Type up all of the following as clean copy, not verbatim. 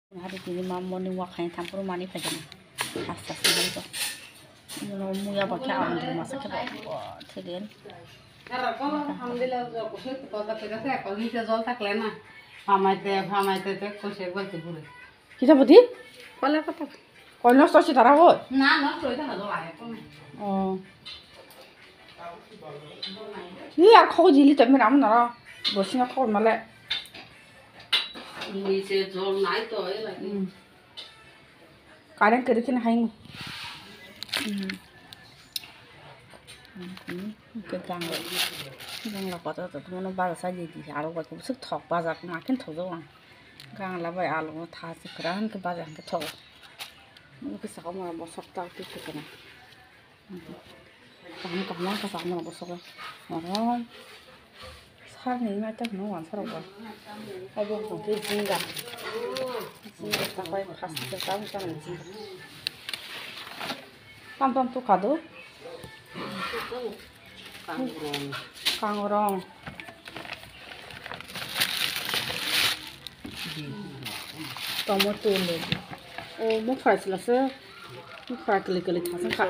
hari ini morning walk hanya tampur mani saja nih asas itu muya pakai awan di rumah sakit terus alhamdulillah kalau নিচে জল থাকলে না ফামাইতে কষে বলতে পুরো kita putih কলা কথা kau nasi tosi tarawih না নষ্ট হইছে না জল আগে কমে oh ini আর kau jili tapi namun nara bosnya kau malah নিচে জল নাই তো এই লাগে kadang kirikin haing cái gang là có tao tao nó bao giờ sai gì thì alo vậy cũng sức thọc bao giờ cũng mà kiến thọc đâu à gang là vậy alo nó thà sức ra hơn cái bao giờ cái thọc cái sáu mà bỏ sọc tao cái này cầm nó cái sáu mà bỏ sọc mà nó sao này mà chắc nó hoàn sao rồi hay dùngของที่จริงกันจริงตาไปคัสจะตามกันจริงตามตุกขาดู강어랑 너무 좋은데 목 프라이 슬렀어요? 목 프라이 끌리끌리 다 생각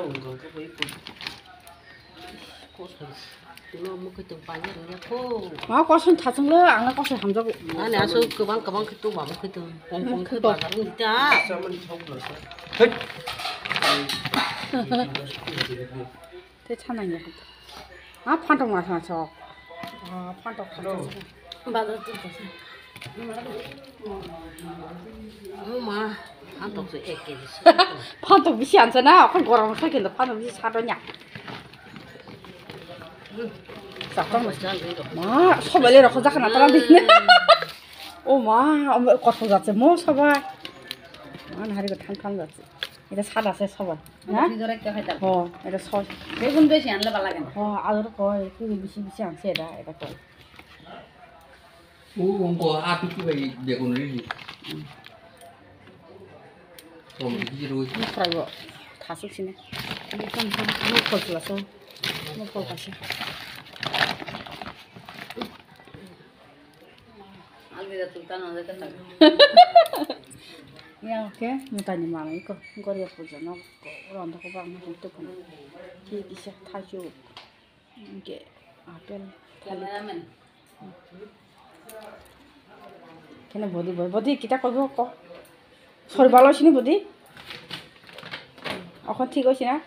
아, 꽃은 다 생겨 안 꽃을 함자고 아니 아서 그만 그또 마음 그또 뽕뽕 그 바다로 있다 대찬한 게 아, 판독 마셔서 아, 판독 맞아 뜯었어 엄마 한독도 애끼지 판독 미시 않잖아 한 거랑 하긴도 판독 미시 사더냐 잠깐만 마 서발이라 거자가 나타나는데 오마 엄마 거쳐 갔지 뭐 서발 아 나리가 탕탕 갔지 এটা ছাদ আছে সবাই হ্যাঁ ও এটা বেগুন বেশি আনলে ভালো লাগে না ও আলুর কয় কি বেশি বেশি আনছে এটা কয় 오, 원고 아피티가 내고는 좀 이지로 프라이버 다 쑥시네 일단 먹고 들어서 먹고 가시 알비다 sultan 어디 갔다 ya oke mutanya mama iko ngori ya puja no ko ronda ko bang no to kono ki bisa taju nge apel cameraman kena bodi kita kogbo ko sori balo sini bodi এখন ঠিক হইছে না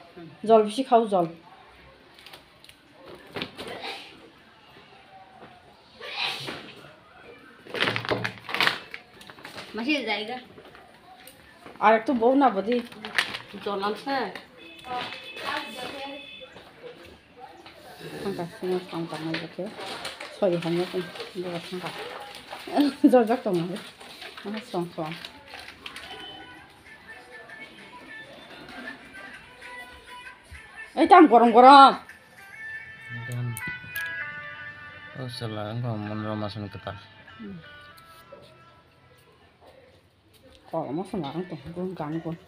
জল বেশি খাও জল মাসি জায়গা আর একটু বউ না বদি জল আনছে 상가 신경 상가 나 이렇게 소리 하면 좀 이거 상가 저작도 뭐 알았어 좋아 일단 거렁거렁 dan oh salah enggak menerima sama ketar 거렁 무슨 말은 또 그건 가는군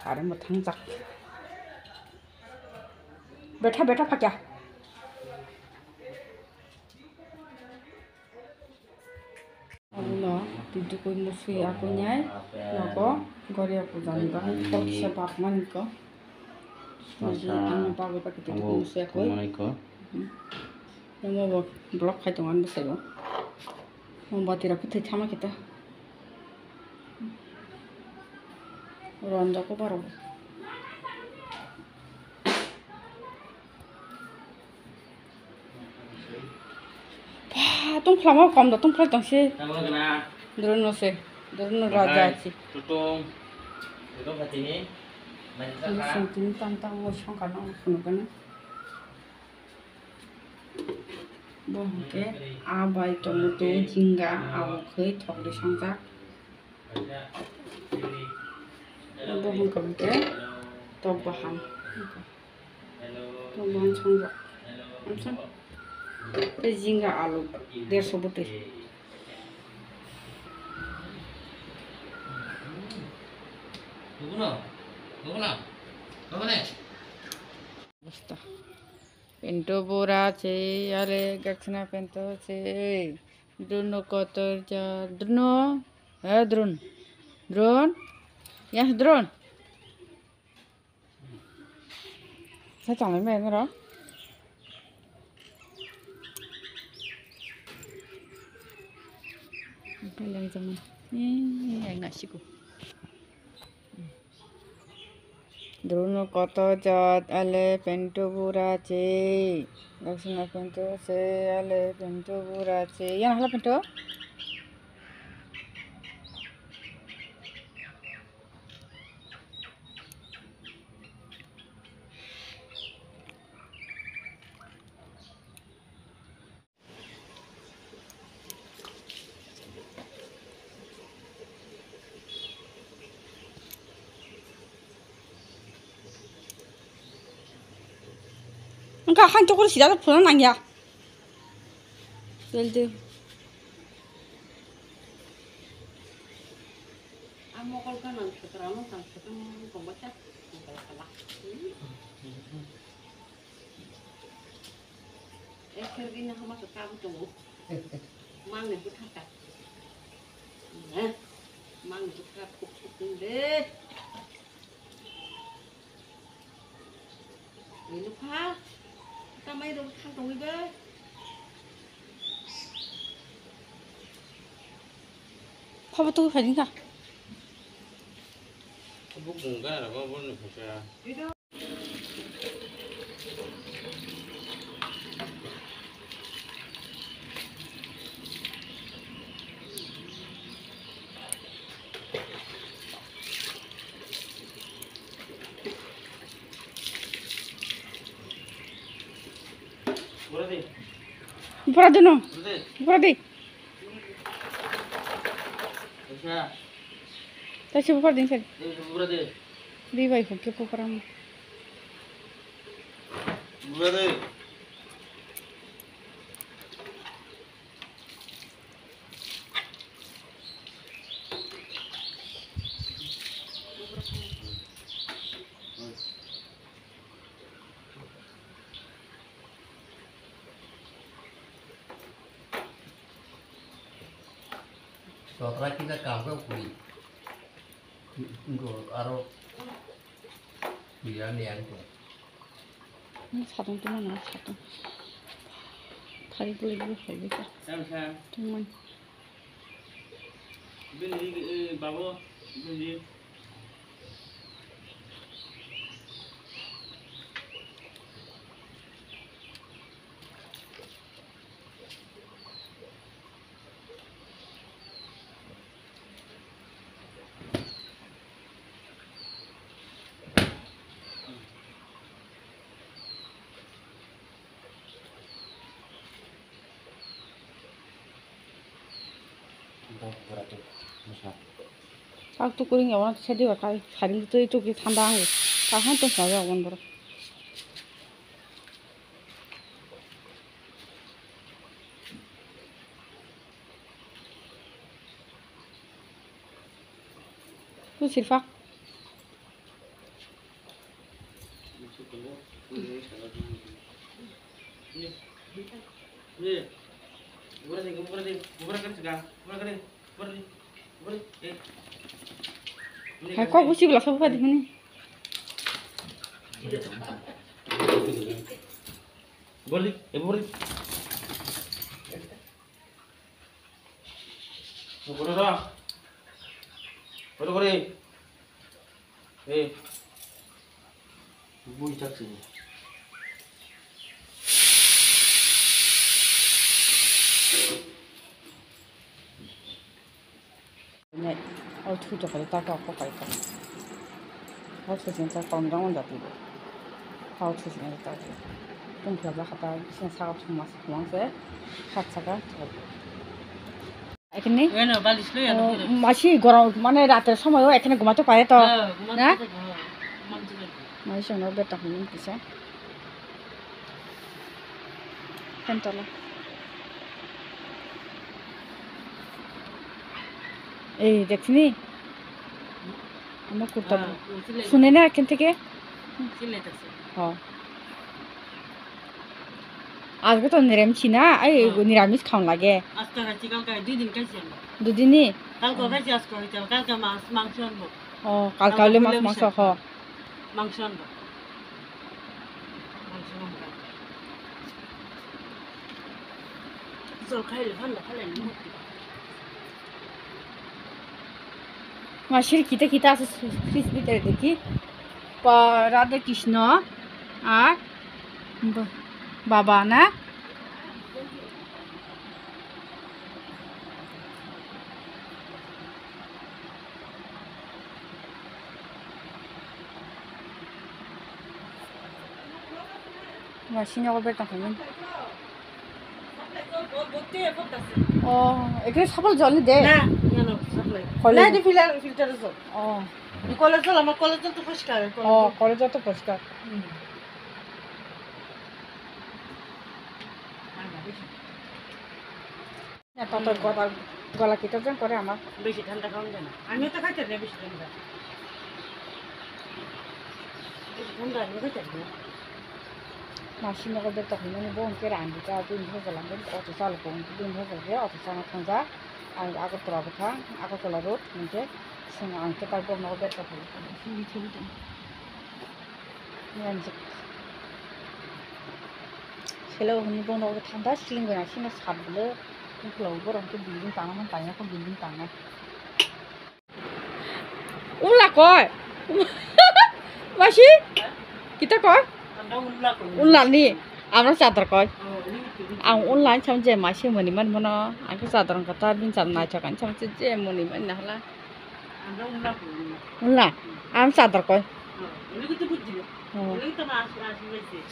다른 뭐 당작 베타 파기야 Allah tidur kau musuh aku nyai, nako gori aku jangan bahkan kau siapa aku maniko, jadi anu pakai tidur kau musuh aku, yang mau blok kai tungan besar, mau buat tidak kita sama kita, orang jago baru, tung kam dah tung pelang sih. Drone se, drone raja sih. tutung itu katini Ini sentin tantang musang karena penuh kan. Bohke, abai tomato, jingga, awke, thok di sangka. Bohong kemke, tok bahan. Tok bahan sangka. Amsan. Jingga alu, 150 butir. Basta. Pintu pura ce, ale gaksana pintu ce. Druno kotor ja, druno, drun. Drone. Yes, drone. Saya chẳng lấy mẹ nữa đó. Kalian zaman. Ini nggak sih kok. Drone কত জাত আলে পেন্টো বুড়াছে দক্ষিণ পেন্টো সে আলে পেন্টো বুড়াছে ইয়ান হলো পেন্টো Enggak kan cukup sih dah pulang nang ya. Jadi. Amo kalau kan nang sekarang kan sekarang pembaca kalah. Kerjanya sama sekarang tuh. Mang nih buat apa? Nah, mang buat apa? Kuku deh. Ini lupa. Kita main dong kantong ini deh. Apa tuh hari ini? Bukan enggak ada apa-apa nih saya. Itu. Pura deh no. Pura deh. Saya. Tapi siapa pura deh sih? Berarti. Di bayi hoki apa pura mu? Berarti. Soalnya kita kamu kuy, enggak aro biar nih aku. Ini satu tuh mana satu. Tadi boleh dulu saya bisa. Saya. Cuman. Bini bawa, bini. Aku tuh kuring ya orang tuh sedih bakal hari itu kita tandang gitu. Tahan tuh saya orang baru. Tuh sirfak. Nih, gue kan segang, berarti. Hai kok busi belas apa di sini? Boleh, boleh. Boleh dah. Boleh. Bui cak sini. Này, thu cho cái ta có phải không? Họ thu tiền ta còn đang ăn được đi. Họ thu tiền ta. Trong khi là họ xin sao không mà không sẽ hát sao cả. এখানে মাসি গরম মানে রাতের সময়ও এখানে ঘুমাতে পারে তো না মাসি সঙ্গে বেটা হয়ে পিছা ফ্যানতলা এই দেখছিনি আমার কুর্তা শুনে না এখান থেকে হ্যাঁ আজকে তো নিরামিষ না এই নিরামিষ খাওয়া লাগে আজকে খাচ্ছি কালকে 2 দিন খাইছি আমরা দুদিনই কালকে খাইছি আজকে হইতে কালকে মাংস আনবো কালকে হলে মাছ খ মাংস আনবো মাংস আনবো জল খাইলে ভালো খাইলে মাসির কিতা কিতা আছে ফ্রিজ ভিতরে দেখি রাধে কৃষ্ণ আর বাবা না মাসিনে করবে টাকা এখানে সকল জল দে না জানো সাপ্লাই না ফিল্টারে জল এই কলের জল আমার কলের জল তো পরিষ্কার কলের জল তো পরিষ্কার তত গলা কেটে যেন করে আমার বেশি ঠান্ডা খাওয়া যায় না আমিও তো খাইতে না বেশি ঠান্ডা আমি খাইতে না মাসি নগদ তখন মানে বোনকে রান্ধিটা 2 ভোজলাম অত চাল বোন 2 ভোজলকে অত চানা খাঁজা আর আগরতলা কথা আগরতলা রোড মানে সঙ্গে আনতে তার বোন নগদ তখন ছেলেও বোন নগদ ঠান্ডা সিলিং গোনা সিনে সাতগুলো ফুলাও গরমকে বিল্ডিং টাঙানো তাই না বিল্ডিং টাঙায় উল্লা কয় মাসি কিতা কয় উল্লানি আমরা চাদর কয় ang online chăm je mai se mani man mana ang ka sadar kata bin cham nai chakan cham je mani man na hala ulla am sadar koy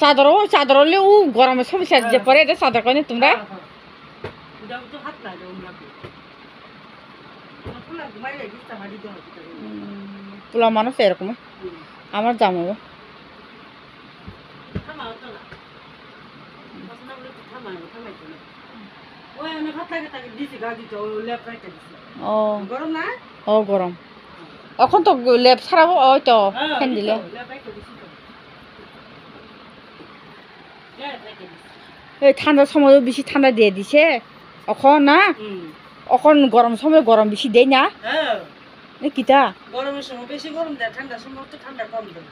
sadar le u gorame sob se je pore de sadar koy ni tumra pula মানুষ এরকম আমার জামাবো গরম এখন তো লেপ ছাড়াবো ওই তো fan দিলে এই ঠান্ডার সময় বেশি ঠান্ডা দিয়ে দিছে এখন না এখন গরম সময় গরম বেশি দেয় না কিতা গরমের সময় বেশি গরম দেয় ঠান্ডার সময় তো ঠান্ডা কম দেয়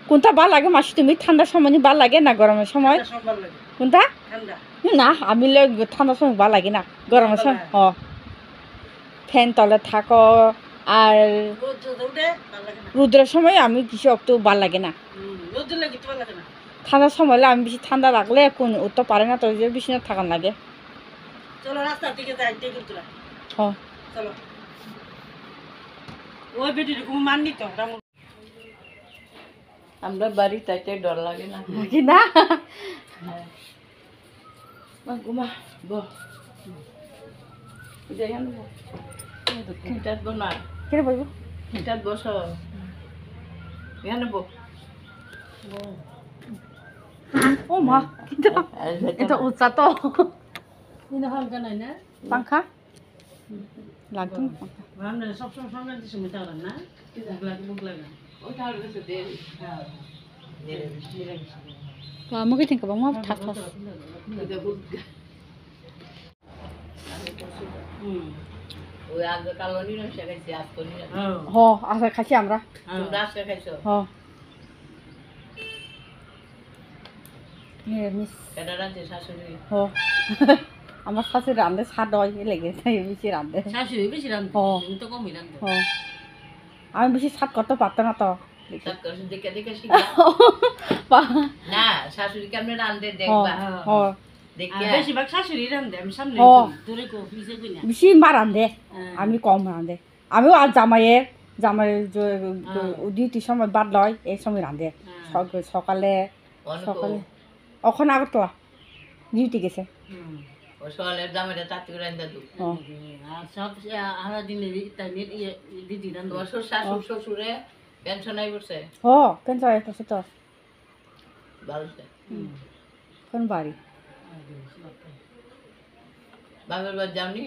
কোনটা ভাল লাগে মাসি তুমি ঠান্ডার সময় ভাল লাগে না গরমের সময় কোনটা না আমি ঠান্ডার সময় ভাল লাগে না গরমের সময় ফ্যান তলে থাকো আর রোদের সময় আমি কিছু একটু ভাল লাগে না ঠান্ডার সময় আমি বেশি ঠান্ডা লাগলে কোন উঠতে পারে না তো বেশি না থাকার লাগে চলো রাস্তার দিকে যাই চলো ওই বেটির ঘুম মাননি তো আমরা বাড়ি তাইতে ডর লাগে না কি না ঘুমা বো দেখেন হিটার বো না কেন বলবো হিটার বস এখানে বো ও মা এটা উচ্চা তো হালকা নাই না পাংখা লাগতো আমরা সবসময় সামনে দিচ্ছি মিটার না মুখ লাগা ওইটা আর কিছু দেয় আমাকে think about my task ওই আগে কালো নিরামিষ খাইছি আজ তো নিরামিষ আচ্ছা খাইছি আমরা তোমরা আজকে খাইছো নিরামিষ এটা রাঁধছে শাশুড়ি আমার শাশুড়ি রাঁধে স্বাদ হয় লেগে বেশি রাঁধে শাশুড়ি বেশি রাঁধে তুমি তো কমই রাঁধো আমি বেশি স্বাদ করতে পারতাম না তো দেখে দেখে শিখবা না শাশুড়ি কেমনে রাঁধে দেখবা বেশিরভাগ শাশুড়ি রাঁধে আমি সামনে দূরে বেশি মা রাঁধে আমি কম রাঁধে আমিও আর জামাইয়ের ডিউটির সময় বাদ লয় এই সময় রাঁধে সকালে এখন আগরতলা ডিউটি গেছে সকালের জামাইটা তাঁতি রাঁধে দু সব আড়া দিনে দিদি রাঁধে শাশুড় শ্বশুরে পেনশন আই করছে পেনশন আই করছে তো ভালোতে কোন বাড়ি বাবার বাড়ি যাওনি